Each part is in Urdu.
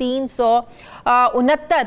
369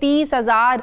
30,000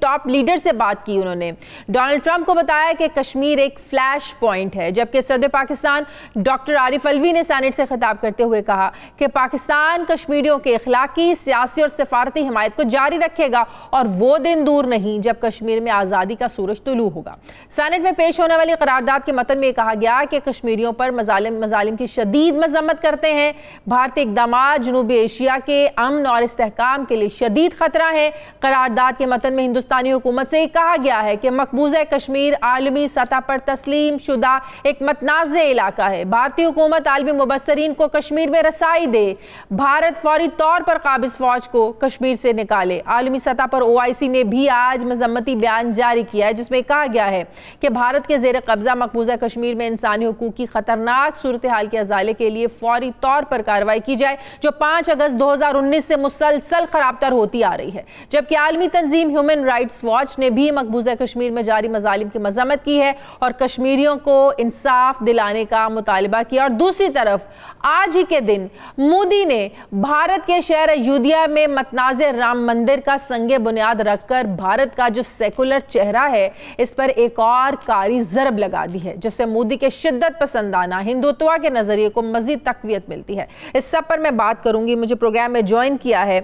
ٹاپ لیڈر سے بات کی. انہوں نے ڈونلڈ ٹرمپ کو بتایا کہ کشمیر ایک فلیش پوائنٹ ہے, جبکہ صدر پاکستان ڈاکٹر عارف الوی نے سینٹ سے خطاب کرتے ہوئے کہا کہ پاکستان کشمیریوں کے اخلاقی, سیاسی اور سفارتی حمایت کو جاری رکھے گا اور وہ دن دور نہیں جب کشمیر میں آزادی کا سورج طلوع ہوگا. سینٹ میں پیش ہونے والی قرارداد کے متن میں کہا گیا کہ کشمیریوں پر مظالم کی شدید مذمت کرتے ہیں. بھارتی اقدامات جنوبی ایشیا کے امن اور استحکام کے لیے شدید خطرہ ہے. قرارداد کے متن میں ہندوستانی حکومت سے کہا گیا ہے کہ مقبوضہ کشمیر عالمی سطح پر تسلیم شدہ ایک متنازع علاقہ ہے. بھارتی حکومت عالمی مبصرین کو کشمیر میں رسائی دے. بھارت فوری طور پر قابض فوج کو کشمیر سے نکالے. عالمی سطح پر OIC نے بھی آج مذمتی بیان جاری کیا ہے جس میں کہا گیا ہے کہ بھارت کے زیر قبضہ مقبوضہ کشمیر میں انسانی حقوق کی خطرناک صورتحال کے ازالے کے لیے فوری طور پر کارروائی کی جائے جو 5 اگست 2019 سے مسلسل خراب تر ہوتی آ رہی ہے. جبکہ عالمی تنظیم ہیومن رائٹس واچ نے بھی مقبوضہ کشمیر میں جاری مظالم کی مذمت کی ہے اور کشمیریوں کو انصاف دلانے کا مطالبہ کیا. اور دوسری طرف آج ہی کے دن مودی نے بھارت کے شہر ایودھیا میں متنازع رام مندر کا سنگ بنیاد رکھ کر بھارت کا جو سیکولر چہرہ ہے اس پر ایک اور کاری ضرب لگا دی ہے جس سے مودی کے شدت پسندانہ ہندوتوا کے نظریے کو مزید تقویت ملتی ہے. اس سب پر میں بات کروں گی. مجھے پروگرام میں جوائن کیا ہے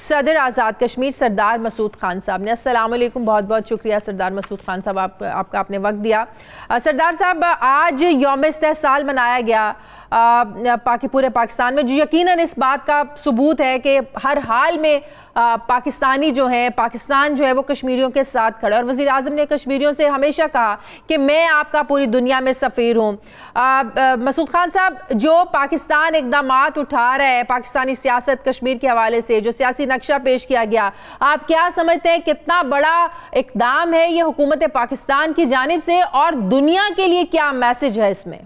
صدر آزاد کشمیر سردار مسعود خان صاحب نے. السلام علیکم, بہت بہت شکریہ سردار مسعود خان صاحب آپ کا آپ نے وقت دیا. سردار صاحب, آج یوم استحصال منایا گیا پورے پاکستان میں جو یقیناً اس بات کا ثبوت ہے کہ ہر حال میں پاکستانی جو ہیں پاکستان جو ہے وہ کشمیریوں کے ساتھ کھڑا. اور وزیر اعظم نے کشمیریوں سے ہمیشہ کہا کہ میں آپ کا پوری دنیا میں سفیر ہوں. مسعود خان صاحب, جو پاکستان اقدامات اٹھا رہا ہے پاکستانی سیاست کشمیر کے حوالے سے, جو سیاسی نقشہ پیش کیا گیا, آپ کیا سمجھتے ہیں کتنا بڑا اقدام ہے یہ حکومت پاکستان کی جانب سے اور دنیا کے لیے کیا میسج ہے اس میں؟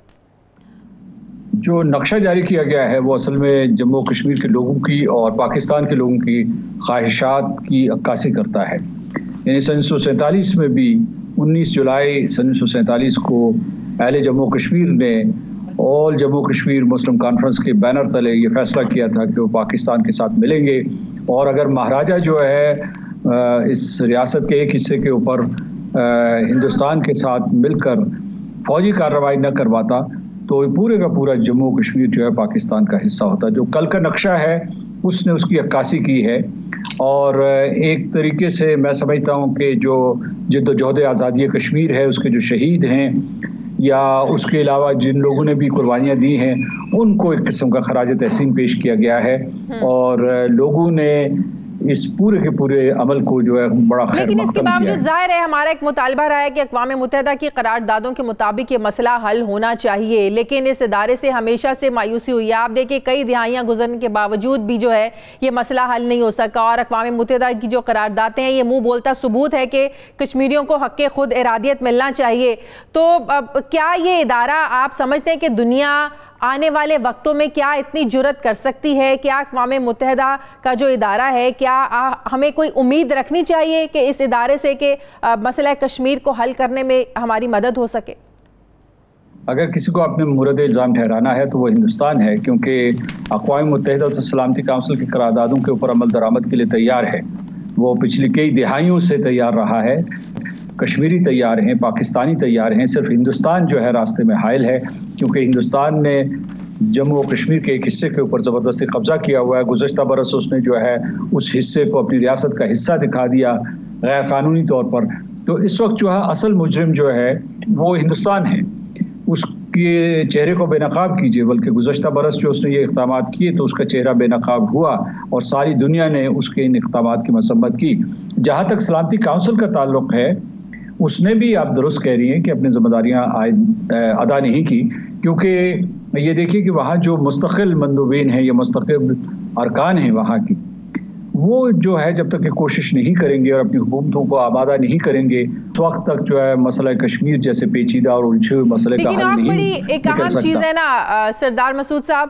جو نقشہ جاری کیا گیا ہے وہ اصل میں جموں کشمیر کے لوگوں کی اور پاکستان کے لوگوں کی خواہشات کی عکاسی کرتا ہے. یعنی 1947 میں بھی 19 جولائی 1947 کو اہل جموں کشمیر نے آل جموں کشمیر مسلم کانفرنس کے بینر تلے یہ فیصلہ کیا تھا کہ وہ پاکستان کے ساتھ ملیں گے اور اگر مہاراجہ جو ہے اس ریاست کے ایک حصے کے اوپر ہندوستان کے ساتھ مل کر فوجی کارروائی نہ کرواتا تو پورے کا پورا جموں کشمیر جو ہے پاکستان کا حصہ ہوتا. جو کل کا نقشہ ہے اس نے اس کی عکاسی کی ہے اور ایک طریقے سے میں سمجھتا ہوں کہ جو جد و جہد آزادی کشمیر ہے اس کے جو شہید ہیں یا اس کے علاوہ جن لوگوں نے بھی قربانیاں دی ہیں ان کو ایک قسم کا خراج تحسین پیش کیا گیا ہے اور لوگوں نے اس پورے کے پورے عمل کو جو ہے بڑا خیر لیکن اس کے باوجود ظاہر ہے ہمارا ایک مطالبہ رہا ہے کہ اقوام متحدہ کی قراردادوں کے مطابق یہ مسئلہ حل ہونا چاہیے, لیکن اس ادارے سے ہمیشہ سے مایوسی ہوئی ہے. آپ دیکھیں کئی دہائیاں گزرنے کے باوجود بھی جو ہے یہ مسئلہ حل نہیں ہو سکا اور اقوام متحدہ کی جو قراردادیں ہیں یہ منہ بولتا ثبوت ہے کہ کشمیریوں کو حق خود ارادیت ملنا چاہیے. تو کیا یہ ادارہ آپ سمجھتے ہیں کہ دنیا آنے والے وقتوں میں کیا اتنی جرت کر سکتی ہے؟ کیا اقوام متحدہ کا جو ادارہ ہے کیا ہمیں کوئی امید رکھنی چاہیے کہ اس ادارے سے کہ مسئلہ کشمیر کو حل کرنے میں ہماری مدد ہو سکے؟ اگر کسی کو اپنے مورد الزام ٹھہرانا ہے تو وہ ہندوستان ہے, کیونکہ اقوام متحدہ سلامتی کونسل کی قراردادوں کے اوپر عمل درآمد کے لیے تیار ہے. وہ پچھلی کئی دہائیوں سے تیار رہا ہے. کشمیری تیار ہیں, پاکستانی تیار ہیں, صرف ہندوستان جو ہے راستے میں حائل ہے کیونکہ ہندوستان نے جموں و کشمیر کے ایک حصے کے اوپر زبردستی قبضہ کیا ہوا ہے. گزشتہ برس اس نے جو ہے اس حصے کو اپنی ریاست کا حصہ دکھا دیا غیر قانونی طور پر. تو اس وقت جو ہے اصل مجرم جو ہے وہ ہندوستان ہے. اس کے چہرے کو بے نقاب کیجئے, بلکہ گزشتہ برس جو اس نے یہ اقدامات کیے تو اس کا چہرہ بے نقاب ہوا اور ساری دنیا نے اس کے ان اقدامات کی مذمت کی. جہاں تک سلامتی کونسل کا تعلق ہے اس نے بھی آپ درست کہہ رہی ہیں کہ اپنی ذمہ داریاں ادا نہیں کی, کیونکہ یہ دیکھیے کہ وہاں جو مستقل مندوبین ہیں یا مستقل ارکان ہیں وہاں کی, وہ جو ہے جب تک یہ کوشش نہیں کریں گے اور اپنی حکومتوں کو آمادہ نہیں کریں گے اس وقت تک جو ہے مسئلہ کشمیر جیسے پیچیدہ اور الجھے ہوئے مسئلے کا حل نہیں نکل سکتا. ایک اہم چیز ہے نا سردار مسعود صاحب,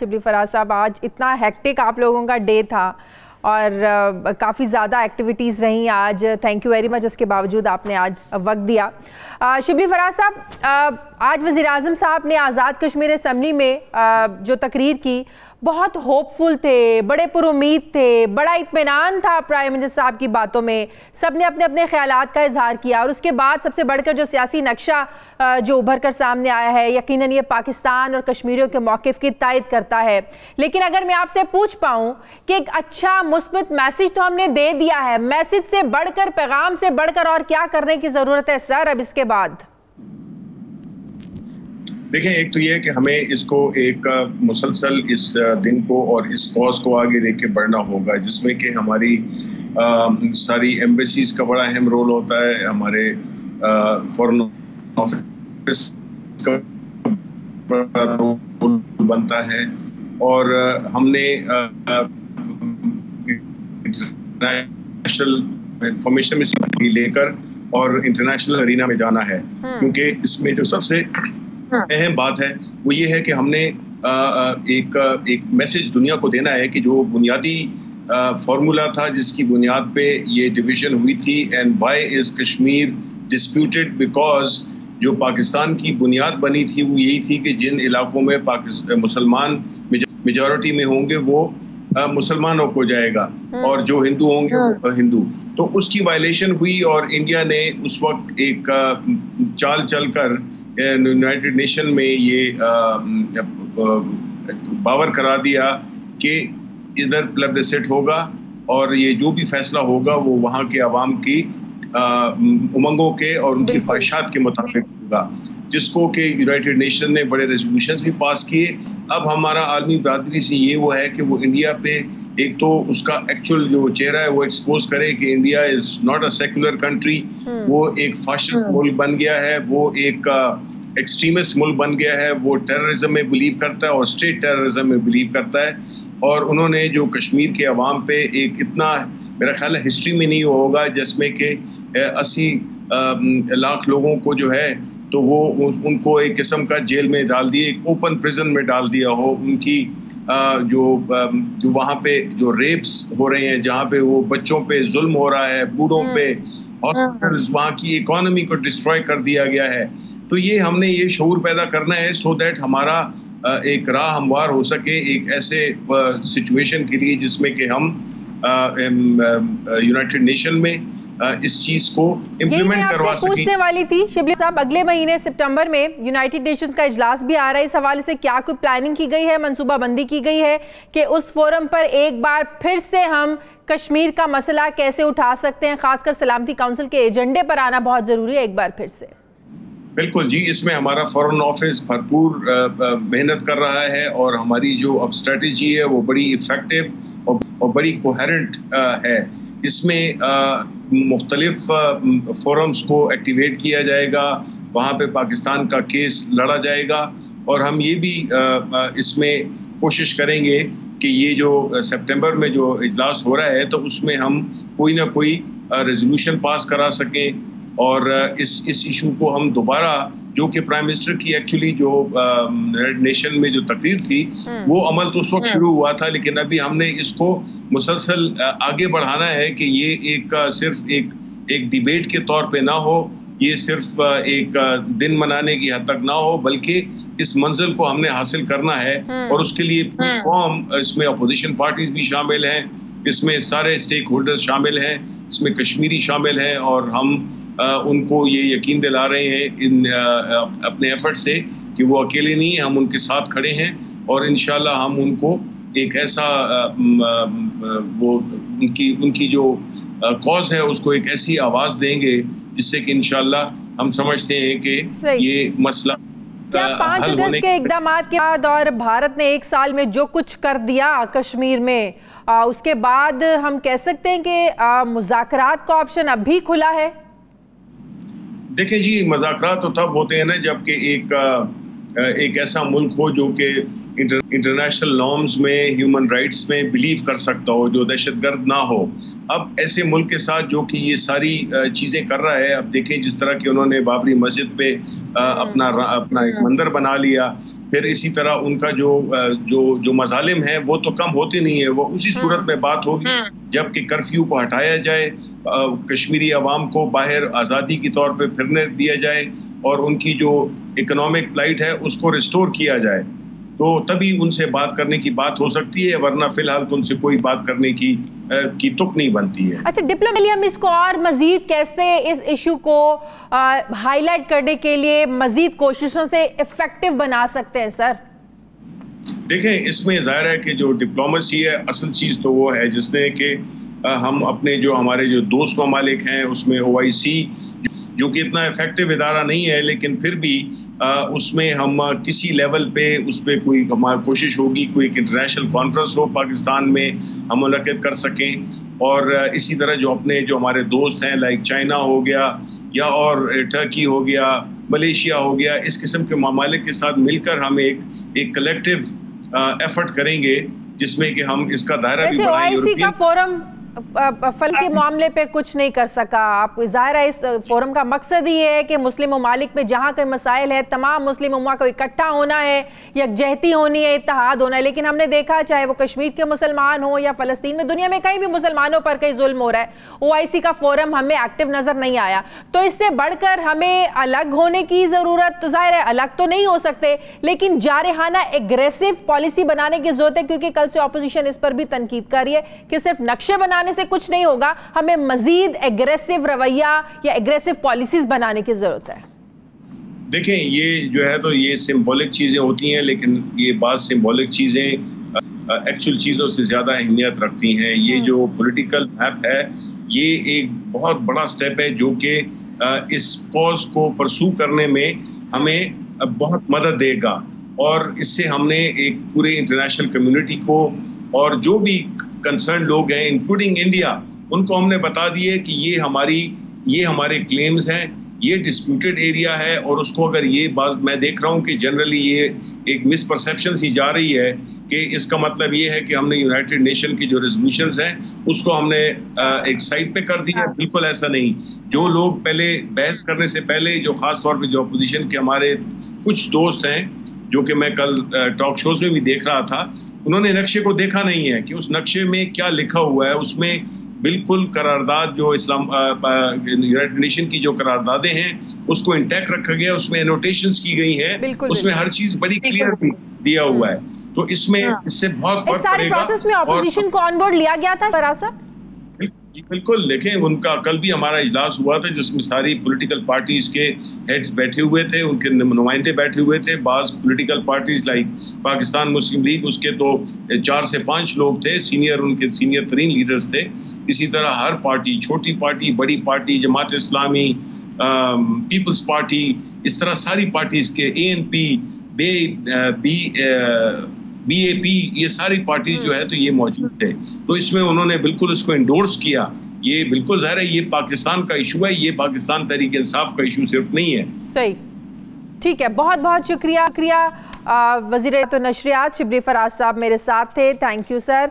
شبلی فراز صاحب. آج اتنا ہیکٹک آپ لوگوں کا ڈے تھا اور کافی زیادہ ایکٹیویٹیز رہیں آج. تھینک یو ویری مچ, اس کے باوجود آپ نے آج وقت دیا. شبلی فراز صاحب, آج وزیر اعظم صاحب نے آزاد کشمیر اسمبلی میں جو تقریر کی بہت ہوپ فل تھے, بڑے پر امید تھے, بڑا اطمینان تھا پرائم منسٹر صاحب کی باتوں میں. سب نے اپنے اپنے خیالات کا اظہار کیا اور اس کے بعد سب سے بڑھ کر جو سیاسی نقشہ جو ابھر کر سامنے آیا ہے یقیناً یہ پاکستان اور کشمیریوں کے موقف کی تائید کرتا ہے. لیکن اگر میں آپ سے پوچھ پاؤں کہ ایک اچھا مثبت میسج تو ہم نے دے دیا ہے, میسج سے بڑھ کر, پیغام سے بڑھ کر اور کیا کرنے کی ضرورت ہے سر اب اس کے بعد؟ دیکھیں, ایک تو یہ ہے کہ ہمیں اس کو ایک مسلسل اس دن کو اور اس کاز کو آگے لے کے بڑھنا ہوگا, جس میں کہ ہماری ساری ایمبیسیز کا بڑا اہم رول ہوتا ہے, ہمارے فورن آفس کا بڑا رول بنتا ہے, اور ہم نے انٹرنیشنل انفارمیشن میں لے کر اور انٹرنیشنل ارینا میں جانا ہے, کیونکہ اس میں جو سب سے اہم بات ہے وہ یہ ہے کہ ہم نے ایک میسج دنیا کو دینا ہے کہ جو بنیادی فارمولا تھا جس کی بنیاد پہ یہ ڈویژن ہوئی تھی, and why is Kashmir disputed, because جو پاکستان کی بنیاد بنی تھی وہ یہی تھی کہ جن علاقوں میں مسلمان میجورٹی میں ہوں گے وہ مسلمانوں کو جائے گا, اور جو ہندو ہوں گے وہ ہندو. تو اس کی وائلیشن ہوئی اور انڈیا نے اس وقت ایک چال چل کر یونائٹڈ نیشن میں یہ باور کرا دیا کہ ادھر پلبلسٹ ہوگا اور یہ جو بھی فیصلہ ہوگا وہ وہاں کے عوام کی امنگوں کے اور ان کی خواہشات کے مطابق ہوگا, جس کو کہ یونائٹڈ نیشن نے بڑے ریزولوشنز بھی پاس کیے. اب ہمارا عالمی برادری سے یہ وہ ہے کہ وہ انڈیا پہ ایک تو اس کا ایکچوئل جو چہرہ ہے وہ ایکسپوز کرے کہ India is not a secular country, وہ ایک فاشسٹ ملک بن گیا ہے, وہ ایک ایکسٹریمسٹ ملک بن گیا ہے, وہ ٹیررزم میں بلیو کرتا ہے اور اسٹیٹ ٹیررزم میں بلیو کرتا ہے. اور انہوں نے جو کشمیر کے عوام پہ ایک اتنا, میرا خیال ہے ہسٹری میں نہیں ہوگا جس میں کہ 80 لاکھ لوگوں کو جو ہے تو وہ ان کو ایک قسم کا جیل میں ڈال دیا, ایک اوپن پریزن میں ڈال دیا ہو. ان کی جو وہاں پہ جو ریپس ہو رہے ہیں, جہاں پہ وہ بچوں پہ ظلم ہو رہا ہے, بوڑھوں پہ, ہاسپٹلز, وہاں کی اکانومی کو ڈسٹروائے کر دیا گیا ہے. تو یہ ہم نے یہ شعور پیدا کرنا ہے سو دیٹ ہمارا ایک راہ ہموار ہو سکے ایک ایسے سچویشن کے لیے جس میں کہ ہم یونائٹڈ نیشن میں اس چیز کو امپلیمنٹ کروا سکیں. پوچھنے والی تھی شبلی صاحب, اگلے مہینے سپٹمبر میں یونائٹڈ نیشنز کا اجلاس بھی آ رہا ہے, اس حوالے سے کیا کوئی پلاننگ کی گئی ہے, منصوبہ بندی کی گئی ہے کہ اس فورم پر ایک بار پھر سے ہم کشمیر کا مسئلہ کیسے اٹھا سکتے ہیں, خاص کر سلامتی کونسل کے ایجنڈے پر آنا بہت ضروری ہے ایک بار پھر سے؟ بالکل جی, اس میں ہمارا فورن آفس بھرپور محنت کر رہا ہے, اور ہماری جو اب اسٹریٹجی ہے وہ بڑی افیکٹو اور بڑی کوہیرنٹ ہے. اس میں مختلف فورمز کو ایکٹیویٹ کیا جائے گا, وہاں پہ پاکستان کا کیس لڑا جائے گا, اور ہم یہ بھی اس میں کوشش کریں گے کہ یہ جو سپٹمبر میں جو اجلاس ہو رہا ہے تو اس میں ہم کوئی نہ کوئی ریزولوشن پاس کرا سکیں, اور اس ایشو کو ہم دوبارہ, جو کہ پرائم منسٹر کی ایکچولی جو نیشن میں جو تقریر تھی وہ عمل تو اس وقت شروع ہوا تھا, لیکن ابھی ہم نے اس کو مسلسل آگے بڑھانا ہے کہ یہ ایک صرف ایک ڈیبیٹ کے طور پہ نہ ہو, یہ صرف ایک دن منانے کی حد تک نہ ہو, بلکہ اس منزل کو ہم نے حاصل کرنا ہے. اور اس کے لیے قوم, اس میں اپوزیشن پارٹیز بھی شامل ہیں, اس میں سارے اسٹیک ہولڈرز شامل ہیں, اس میں کشمیری شامل ہیں, اور ہم ان کو یہ یقین دلا رہے ہیں اپنے ایفرٹ سے کہ وہ اکیلے نہیں ہیں, ہم ان کے ساتھ کھڑے ہیں, اور انشاءاللہ ہم ان کو ایک ایسا وہ ان کی جو کاز ہے اس کو ایک ایسی آواز دیں گے جس سے کہ انشاءاللہ ہم سمجھتے ہیں کہ یہ مسئلہ 5 اگست کے اقدامات کے بعد اور بھارت نے 1 سال میں جو کچھ کر دیا کشمیر میں, اس کے بعد ہم کہہ سکتے ہیں کہ مذاکرات کا آپشن اب بھی کھلا ہے؟ دیکھیں جی, مذاکرات تو تب ہوتے ہیں نا جب کہ ایک ایسا ملک ہو جو کہ انٹرنیشنل نارمز میں, ہیومن رائٹس میں بلیو کر سکتا ہو, جو دہشت گرد نہ ہو, اب ایسے ملک کے ساتھ جو کہ یہ ساری چیزیں کر رہا ہے، اب دیکھیں جس طرح کہ انہوں نے بابری مسجد پہ اپنا ایک مندر بنا لیا، پھر اسی طرح ان کا جو مظالم ہیں وہ تو کم ہوتے نہیں ہیں، وہ اسی صورت میں بات ہوگی جب کہ کرفیو کو ہٹایا جائے، کشمیری عوام کو باہر آزادی کے طور پہ پھرنے دیا جائے اور ان کی جو اکنامک پلائٹ ہے اس کو ریسٹور کیا جائے، تو تبھی ان سے بات کرنے کی بات ہو سکتی ہے، ورنہ فی الحال تو ان سے کوئی بات کرنے کی تک نہیں بنتی ہے۔ اچھا ڈپلومیٹ، ہم اس کو اور مزید کیسے اس ایشو کو ہائی لائٹ کرنے کے لیے مزید کوششوں سے افیکٹو بنا سکتے ہیں سر؟ دیکھیں اس میں ظاہر ہے کہ جو ڈپلومیسی ہے اصل چیز تو وہ ہے جس نے کہ ہم اپنے ہمارے جو دوست ممالک ہیں اس میں OIC جو کہ اتنا افیکٹو ادارہ نہیں ہے لیکن پھر بھی اس میں ہم کسی لیول پہ اس پہ کوئی ہماری کوشش ہوگی کوئی ایک انٹرنیشنل کانفرنس ہو پاکستان میں ہم منعقد کر سکیں، اور اسی طرح جو ہمارے دوست ہیں لائک چائنا ہو گیا یا اور ٹرکی ہو گیا، ملیشیا ہو گیا، اس قسم کے ممالک کے ساتھ مل کر ہم ایک کلیکٹیو ایفرٹ کریں گے جس میں کہ ہم اس کا دائرہ بھی بڑھائیں۔ OIC کا فورم فل کے معاملے پر کچھ نہیں کر سکا، آپ ظاہر ہے اس فورم کا مقصد یہ ہے کہ مسلم ممالک میں جہاں کوئی مسائل ہے تمام مسلم امت کو اکٹھا ہونا ہے، یکجہتی ہونی ہے، اتحاد ہونا ہے، لیکن ہم نے دیکھا چاہے وہ کشمیر کے مسلمان ہوں یا فلسطین میں، دنیا میں کہیں بھی مسلمانوں پر کئی ظلم ہو رہا ہے، OIC کا فورم ہمیں ایکٹیو نظر نہیں آیا، تو اس سے بڑھ کر ہمیں الگ ہونے کی ضرورت، تو ظاہر ہے الگ تو نہیں ہو سکتے لیکن جارحانہ ایگریسو پالیسی بنانے کی ضرورت ہے، کیونکہ کل سے اپوزیشن اس پر بھی تنقید کر رہی ہے کہ صرف نقشے بنانے سے کچھ نہیں ہوگا، ہمیں مزید ایگریسو رویہ یا ایگریسو پالیسیز بنانے کی ضرورت ہے۔ دیکھیں یہ جو ہے تو یہ سمبولک چیزیں ہوتی ہیں، لیکن یہ بعض سمبولک چیزیں ایکچوئل چیزوں سے زیادہ اہمیت رکھتی ہیں۔ یہ جو پولیٹیکل میپ ہے یہ ایک بہت بڑا سٹیپ ہے جو کہ اس کوز کو پرسو کرنے میں ہمیں بہت مدد دے گا، اور اس سے ہم نے ایک پورے انٹرنیشنل کمیونٹی کو اور جو بھی کنسرن لوگ ہیں انکلوڈنگ انڈیا، ان کو ہم نے بتا دیے کہ یہ ہمارے کلیمز ہیں، یہ ڈسپیوٹڈ ایریا ہے، اور اس کو اگر یہ بات میں دیکھ رہا ہوں کہ جنرلی یہ ایک مس پرسیپشن سی جا رہی ہے کہ اس کا مطلب یہ ہے کہ ہم نے یونائٹڈ نیشن کی جو ریزولوشنز ہیں اس کو ہم نے ایک سائڈ پہ کر دیا، بالکل ایسا نہیں۔ جو لوگ پہلے بحث کرنے سے پہلے جو خاص طور پہ جو اپوزیشن کے ہمارے کچھ دوست ہیں جو کہ میں کل ٹاک شوز میں بھی دیکھ رہا تھا، انہوں نے نقشے کو دیکھا نہیں ہے کہ اس نقشے میں کیا لکھا ہوا ہے۔ اس میں بالکل قرارداد جو یونائٹڈ نیشن کی جو قراردادیں ہیں اس کو انٹیکٹ رکھا گیا، اس میں انوٹیشنز کی گئی ہیں، اس میں ہر چیز بڑی کلیئر دیا ہوا ہے، تو اس میں اس سے بہت فرق پڑے گا۔ اس پروسیس میں اپوزیشن کو آن بورڈ لیا گیا تھا فراز صاحب؟ بالکل، دیکھیں ان کا کل بھی ہمارا اجلاس ہوا تھا جس میں ساری پولیٹیکل پارٹیز کے ہیڈز بیٹھے ہوئے تھے، ان کے نمائندے بیٹھے ہوئے تھے۔ بعض پولیٹیکل پارٹیز لائک پاکستان مسلم لیگ اس کے تو 4 سے 5 لوگ تھے، ان کے سینئر ترین لیڈرز تھے۔ اسی طرح ہر پارٹی، چھوٹی پارٹی، بڑی party, Jamaat Islami, Peoples party, اس طرح ساری پارٹیز کے ANP، BAP، یہ ساری پارٹیز جو ہے تو یہ موجود تھے، تو اس میں انہوں نے بالکل اس کو انڈورس کیا۔ یہ بالکل ظاہر ہے یہ پاکستان کا ایشو ہے، یہ پاکستان تحریک انصاف کا ایشو صرف نہیں ہے۔ صحیح، ٹھیک ہے، بہت بہت شکریہ وزیر نشریات شبلی فراز صاحب میرے ساتھ تھے، تھینک یو سر۔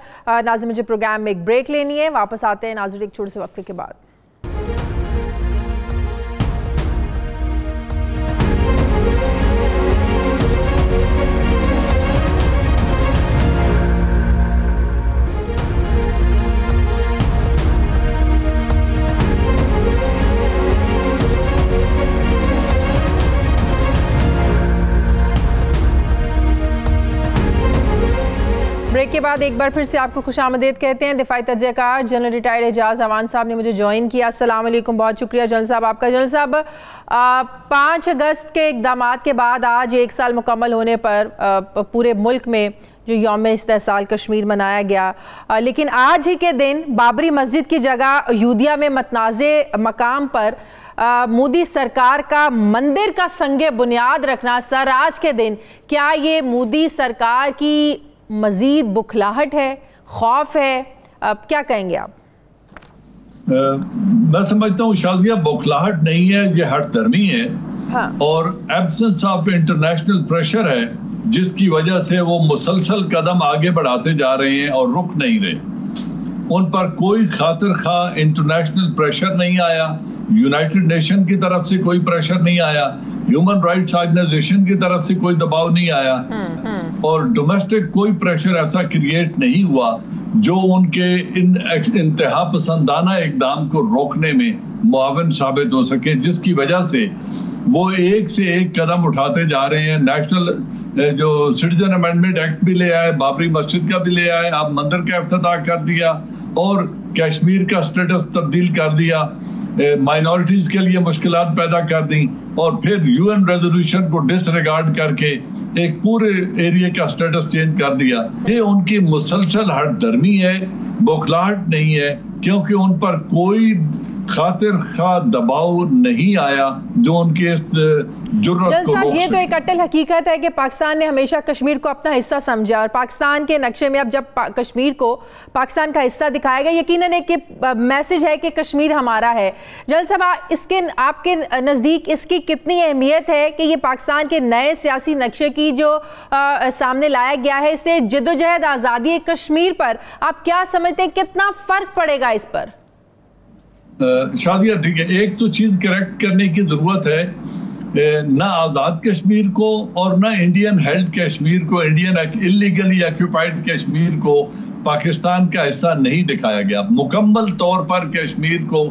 ناظرین مجھے پروگرام میں ایک بریک لینی ہے، واپس آتے ہیں ناظرین ایک چھوٹے سے وقفے کے بعد۔ بریک کے بعد ایک بار پھر سے آپ کو خوش آمدید کہتے ہیں۔ دفاعی تجزیہ کار جنرل ریٹائرڈ اعجاز اعوان صاحب نے مجھے جوائن کیا۔ السلام علیکم، بہت شکریہ جنرل صاحب آپ کا۔ جنرل صاحب 5 اگست کے اقدامات کے بعد آج 1 سال مکمل ہونے پر پورے ملک میں جو یوم استحصال کشمیر منایا گیا، لیکن آج ہی کے دن بابری مسجد کی جگہ ایودھیا میں متنازع مقام پر مودی سرکار کا مندر کا سنگ بنیاد رکھنا، سر آج کے دن کیا یہ مودی سرکار کی مزید بکھلاہٹ ہے، خوف ہے، کیا کہیں گے آپ؟ میں سمجھتا ہوں شازیہ بکھلاہٹ نہیں ہے، یہ ہٹ دھرمی ہے اور ایبسنس آف انٹرنیشنل پریشر ہے جس کی وجہ سے وہ مسلسل قدم آگے بڑھاتے جا رہے ہیں اور رک نہیں رہے۔ ان پر کوئی خاطر خواہ انٹرنیشنل پریشر نہیں آیا, یونائٹڈ نیشن کی طرف سے کوئی پریشر نہیں آیا, ہیومن رائٹس آرگنائزیشن کی طرف سے کوئی دباؤ نہیں آیا, اور ڈومیسٹک کوئی پریشر ایسا کریٹ نہیں ہوا جو ان کے ان انتہا پسندانہ اقدام کو روکنے میں معاون ثابت ہو سکے, جس کی وجہ سے وہ ایک سے ایک قدم اٹھاتے جا رہے ہیں. نیشنل جو سٹیزن امینڈمنٹ ایکٹ بھی لے آئے, بابری مسجد کا بھی لے آئے, اب مندر کا افتتاح کر دیا اور کشمیر کا سٹیٹس تبدیل کر دیا, مائنورٹیز کے لیے مشکلات پیدا کر دیں, اور پھر یو این ریزولوشن کو ڈس ریگارڈ کر کے ایک پورے ایریا کا سٹیٹس چینج کر دیا. یہ ان کی مسلسل ہٹ درمی ہے, بوکھلاہٹ نہیں ہے, کیونکہ ان پر کوئی خاطر خواہ دباؤ نہیں آیا جو ان کے اس جرات کو روک سکے. یہ تو ایک اٹل حقیقت ہے کہ پاکستان نے ہمیشہ کشمیر کو اپنا حصہ سمجھا, اور پاکستان کے نقشے میں اب جب کشمیر کو پاکستان کا حصہ دکھایا گیا, یقیناً ایک میسج ہے کہ کشمیر ہمارا ہے. جنرل صاحب, اس کے آپ کے نزدیک اس کی کتنی اہمیت ہے کہ یہ پاکستان کے نئے سیاسی نقشے کی جو سامنے لایا گیا ہے, اس سے جدوجہد آزادی کشمیر پر آپ کیا سمجھتے ہیں, کتنا فرق پڑے گا اس پر؟ شادیہ ٹھیک ہے, ایک تو چیز کریکٹ کرنے کی ضرورت ہے, نہ آزاد کشمیر کو اور نہ انڈین ہیلڈ کشمیر کو, انڈین اللیگلی آکیوپائڈ کشمیر کو پاکستان کا حصہ نہیں دکھایا گیا. مکمل طور پر کشمیر کو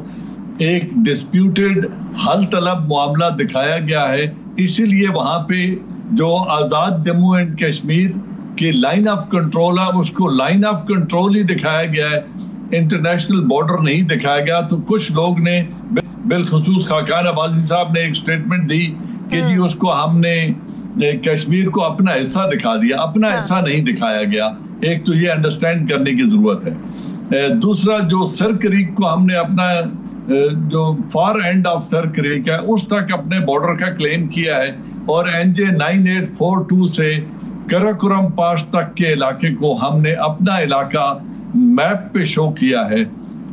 ایک ڈسپیوٹڈ حل طلب معاملہ دکھایا گیا ہے. اسی لیے وہاں پہ جو آزاد جموں اینڈ کشمیر کی لائن آف کنٹرول ہے, اس کو لائن آف کنٹرول ہی دکھایا گیا ہے, انٹرنیشنل بارڈر نہیں دکھایا گیا. تو کچھ لوگ نے, بالخصوص خاقان عباسی صاحب نے ایک سٹیٹمنٹ دی کہ جی اس کو ہم نے کشمیر کو اپنا حصہ دکھا دیا. اپنا حصہ نہیں دکھایا گیا. ایک تو یہ انڈرسٹینڈ کرنے کی ضرورت ہے. دوسرا, جو سر کریک کو ہم نے اپنا جو far end of Sir Creek ہے اس تک اپنے بارڈر کا کلیم کیا ہے, اور NJ 9842 سے کراکورم پاس تک کے علاقے کو ہم نے اپنا علاقہ میپ پہ شو کیا ہے.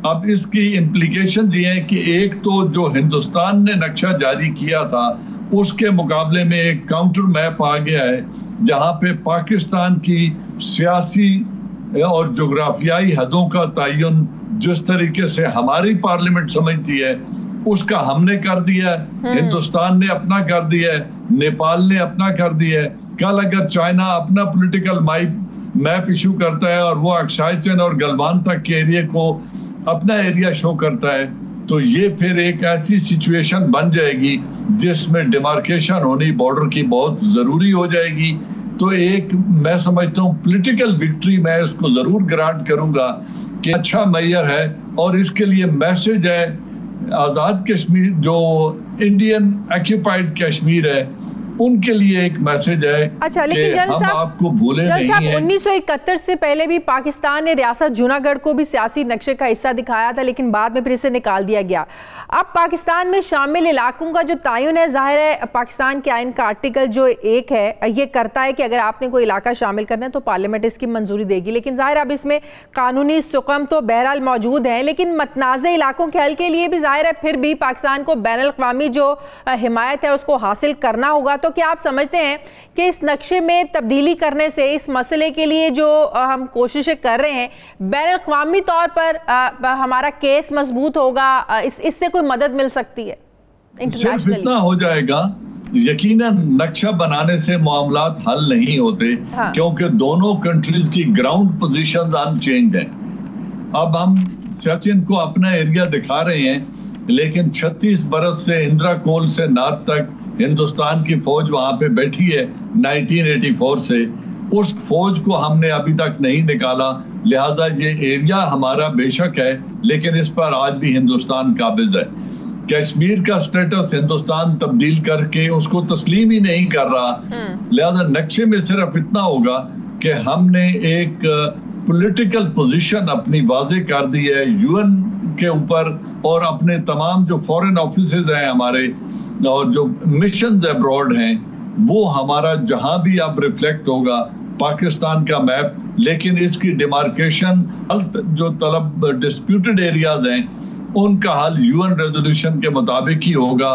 اب اس کی امپلیکیشن یہ ہے کہ ایک تو جو ہندوستان نے نقشہ جاری کیا تھا اس کے مقابلے میں ایک کاؤنٹر میپ آ گیا ہے, جہاں پہ پاکستان کی سیاسی اور جغرافیائی حدوں کا تعین جس طریقے سے ہماری پارلیمنٹ سمجھتی ہے اس کا ہم نے کر دیا ہے, ہندوستان نے اپنا کر دیا ہے, نیپال نے اپنا کر دیا ہے. کل اگر چائنا اپنا پولیٹیکل میپ ایشو کرتا ہے اور وہ اکشائے چین اور گلوان تک کے ایریا کو اپنا ایریا شو کرتا ہے, تو یہ پھر ایک ایسی سچویشن بن جائے گی جس میں ڈیمارکیشن ہونی بارڈر کی بہت ضروری ہو جائے گی. تو ایک میں سمجھتا ہوں پولیٹیکل وکٹری میں اس کو ضرور گرانٹ کروں گا کہ اچھا میئر ہے, اور اس کے لیے میسج ہے آزاد کشمیر جو انڈین آکیوپائڈ کشمیر ہے ان کے لیے ایک میسج ہے کہ ہم آپ کو بھولے نہیں ہیں. 1971 سے پہلے بھی پاکستان نے ریاست جوناگڑھ کو بھی سیاسی نقشے کا حصہ دکھایا تھا, لیکن بعد میں پھر اسے نکال دیا گیا. اب پاکستان میں شامل علاقوں کا جو تعین ہے, ظاہر ہے پاکستان کے آئین کا آرٹیکل جو 1 ہے یہ کرتا ہے کہ اگر آپ نے کوئی علاقہ شامل کرنا ہے تو پارلیمنٹ اس کی منظوری دے گی, لیکن ظاہر اب اس میں قانونی سقم تو بہرحال موجود ہیں, لیکن متنازع علاقوں کے حل کے لیے بھی ظاہر ہے پھر بھی پاکستان کو بین الاقوامی جو حمایت ہے اس کو حاصل کرنا ہوگا. تو کیا آپ سمجھتے ہیں کہ اس نقشے میں تبدیلی کرنے سے اس مسئلے کے لیے جو ہم کوششیں کر رہے ہیں بین الاقوامی طور پر ہمارا کیس مضبوط ہوگا, اس سے کوئی مدد مل سکتی ہے؟ صرف اتنا ہو جائے گا, یقیناً نقشہ بنانے سے معاملات حل نہیں ہوتے, کیونکہ دونوں کنٹریز کی گراؤنڈ پوزیشنز ان چینج ہیں. اب ہم سچن کو اپنا ایریا دکھا رہے ہیں, لیکن 36 برس سے اندرا کول سے نارتھ تک ہندوستان کی فوج وہاں پہ بیٹھی ہے 1984 سے. اس فوج کو ہم نے ابھی تک نہیں نکالا, لہذا یہ ایریا ہمارا بے شک ہے لیکن اس پر آج بھی ہندوستان قابض ہے. کشمیر کا سٹیٹس ہندوستان تبدیل کر کے اس کو تسلیم ہی نہیں کر رہا, لہذا نقشے میں صرف اتنا ہوگا کہ ہم نے ایک پولیٹیکل پوزیشن اپنی واضح کر دی ہے یو این کے اوپر, اور اپنے تمام جو فورن آفیسز ہیں ہمارے اور جو مشنز ابراڈ ہیں وہ ہمارا جہاں بھی اب ریفلیکٹ ہوگا پاکستان کا میپ, لیکن اس کی ڈیمارکیشن جو طلب ڈسپیوٹڈ ایریاز ہیں ان کا حل UN ریزولوشن کے مطابق ہی ہوگا,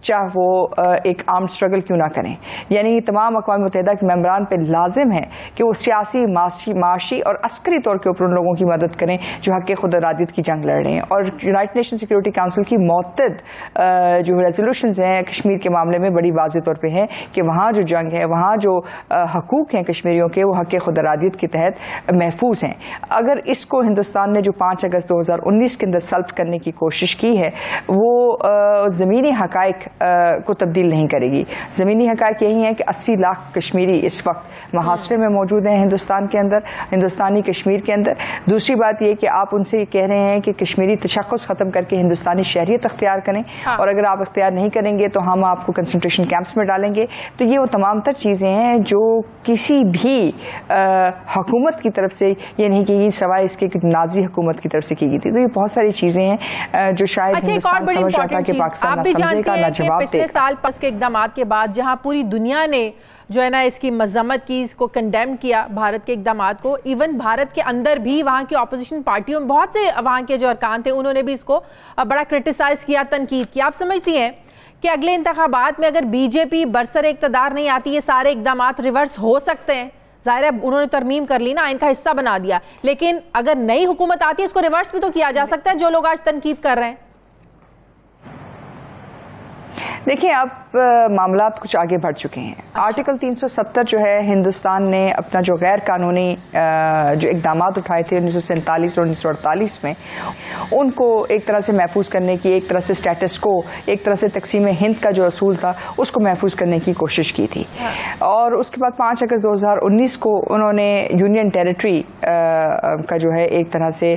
چاہے وہ ایک آرم اسٹرگل کیوں نہ کریں. یعنی تمام اقوام متحدہ کے ممبران پہ لازم ہے کہ وہ سیاسی، معاشی اور عسکری طور کے اوپر ان لوگوں کی مدد کریں جو حق خود ارادیت کی جنگ لڑ رہے ہیں. اور یونائٹڈ نیشن سیکورٹی کونسل کی معتد جو ریزولوشنز ہیں کشمیر کے معاملے میں بڑی واضح طور پہ ہیں کہ وہاں جو جنگ ہے، وہاں جو حقوق ہیں کشمیریوں کے، وہ حق خود ارادیت کے تحت محفوظ ہیں. اگر اس کو ہندوستان نے جو 5 اگست 2019 کے اندر سلب کرنے کی کوشش کی ہے، وہ زمینی حقائق کو تبدیل نہیں کرے گی. زمینی حقائق یہی ہیں کہ 80 لاکھ کشمیری اس وقت محاصرے میں موجود ہیں ہندوستان کے اندر، ہندوستانی کشمیر کے اندر. دوسری بات یہ کہ آپ ان سے کہہ رہے ہیں کہ کشمیری تشخص ختم کر کے ہندوستانی شہریت اختیار کریں، اور اگر آپ اختیار نہیں کریں گے تو ہم آپ کو کنسنٹریشن کیمپس میں ڈالیں گے. تو یہ وہ تمام تر چیزیں ہیں جو کسی بھی حکومت کی طرف سے یہ نہیں کی گئی سوائے اس کے نازی حکومت کی طرف سے کی گئی تھی. تو یہ بہت ساری چیزیں ہیں جو شاید ہندوستان سمجھ رہا تھا کہ پاکستان نہ سمجھے گا نہ جواب دے گا. پچھلے سال پس کے اقدامات کے بعد جہاں پوری دنیا نے جو ہے نا اس کی مذمت کی، اس کو کنڈیم کیا بھارت کے اقدامات کو، ایون بھارت کے اندر بھی وہاں کی اپوزیشن پارٹیوں میں بہت سے وہاں کے جو ارکان تھے انہوں نے بھی اس کو بڑا کرٹیسائز کیا، تنقید کی. آپ سمجھتی ہیں کہ اگلے انتخابات میں اگر بی جے پی برسر اقتدار نہیں آتی یہ سارے اقدامات ریورس ہو سکتے ہیں؟ ظاہر ہے انہوں نے ترمیم کر لی نا، آئین کا حصہ بنا دیا، لیکن اگر نئی حکومت آتی ہے اس کو ریورس بھی تو کیا جا سکتا ہے جو لوگ آج تنقید کر رہے ہیں. دیکھیں اب معاملات کچھ آگے بڑھ چکے ہیں. آرٹیکل 370 جو ہے ہندوستان نے اپنا جو غیر قانونی جو اقدامات اٹھائے تھے 1947 اور 1948 میں، ان کو ایک طرح سے محفوظ کرنے کی، ایک طرح سے سٹیٹس کو، ایک طرح سے تقسیم ہند کا جو اصول تھا اس کو محفوظ کرنے کی کوشش کی تھی. اور اس کے بعد 5 اگست 2019 کو انہوں نے یونین ٹیریٹری کا جو ہے ایک طرح سے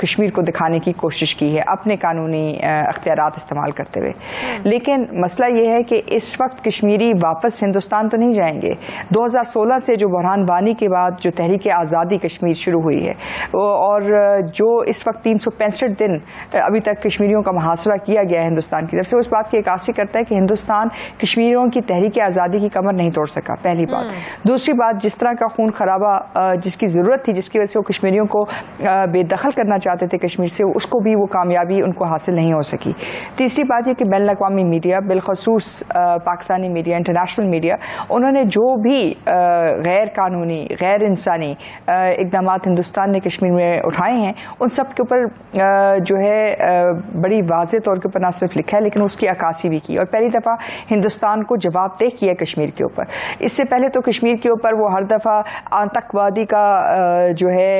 کشمیر کو دکھانے کی کوشش کی ہے اپنے قانونی اختیارات استعمال کرتے ہوئے. لیکن مسئلہ یہ ہے کہ اس وقت کشمیری واپس ہندوستان تو نہیں جائیں گے. 2016 سے جو بحران بانی کے بعد جو تحریک آزادی کشمیر شروع ہوئی ہے، اور جو اس وقت 365 دن ابھی تک کشمیریوں کا محاصرہ کیا گیا ہے ہندوستان کی طرف سے، اس بات کی عکاسی کرتا ہے کہ ہندوستان کشمیریوں کی تحریک آزادی کی کمر نہیں توڑ سکا، پہلی بات. دوسری بات، جس طرح کا خون خرابہ جس کی ضرورت تھی، جس کی وجہ سے وہ کشمیریوں کو بے دخل کرنا چاہتے تھے کشمیر سے، اس کو بھی وہ کامیابی ان کو حاصل نہیں ہو سکی. تیسری بات یہ کہ بین الاقوامی میڈیا، بالخصوص پاکستانی میڈیا، انٹرنیشنل میڈیا، انہوں نے جو بھی غیر قانونی، غیر انسانی اقدامات ہندوستان نے کشمیر میں اٹھائے ہیں، ان سب کے اوپر جو ہے بڑی واضح طور کے اوپر نہ صرف لکھا ہے لیکن اس کی عکاسی بھی کی، اور پہلی دفعہ ہندوستان کو جواب دہ کیا کشمیر کے اوپر. اس سے پہلے تو کشمیر کے اوپر وہ ہر دفعہ آتنکوادی کا جو ہے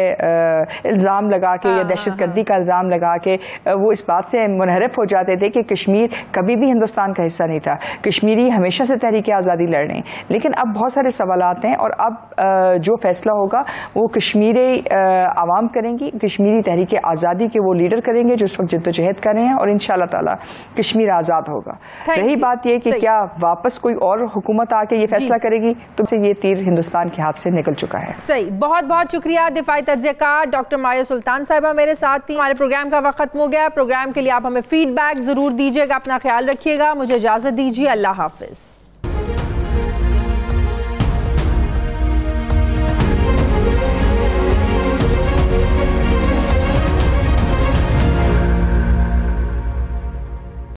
الزام لگا کے یا دہشت گردی کا الزام لگا کے وہ اس بات سے منحرف ہو جاتے تھے کہ کشمیر کبھی بھی ہندوستان کا حصہ نہیں تھا، کشمیری ہمیشہ سے تحریک آزادی لڑ رہے ہیں. لیکن اب بہت سارے سوالات ہیں، اور اب جو فیصلہ ہوگا وہ کشمیری عوام کریں گی، کشمیری تحریک آزادی کے وہ لیڈر کریں گے جو اس وقت جدوجہد کر رہے ہیں، اور انشاءاللہ تعالی کشمیر آزاد ہوگا. رہی بات یہ کہ کیا واپس کوئی اور حکومت آ کے یہ فیصلہ کرے گی، تو یہ تیر ہندوستان کے ہاتھ سے نکل چکا ہے. صحیح. بہت بہت شکریہ دفاعی تجزیہ کار ڈاکٹر مایا سلطان صاحبہ میرے ساتھ تھی. ہمارے پروگرام کا وقت ختم ہو گیا. پروگرام کے لیے آپ ہمیں فیڈ بیک ضرور دیجیے گا. اپنا خیال رکھیے گا. مجھے اجازت دیجیے. اللہ حافظ.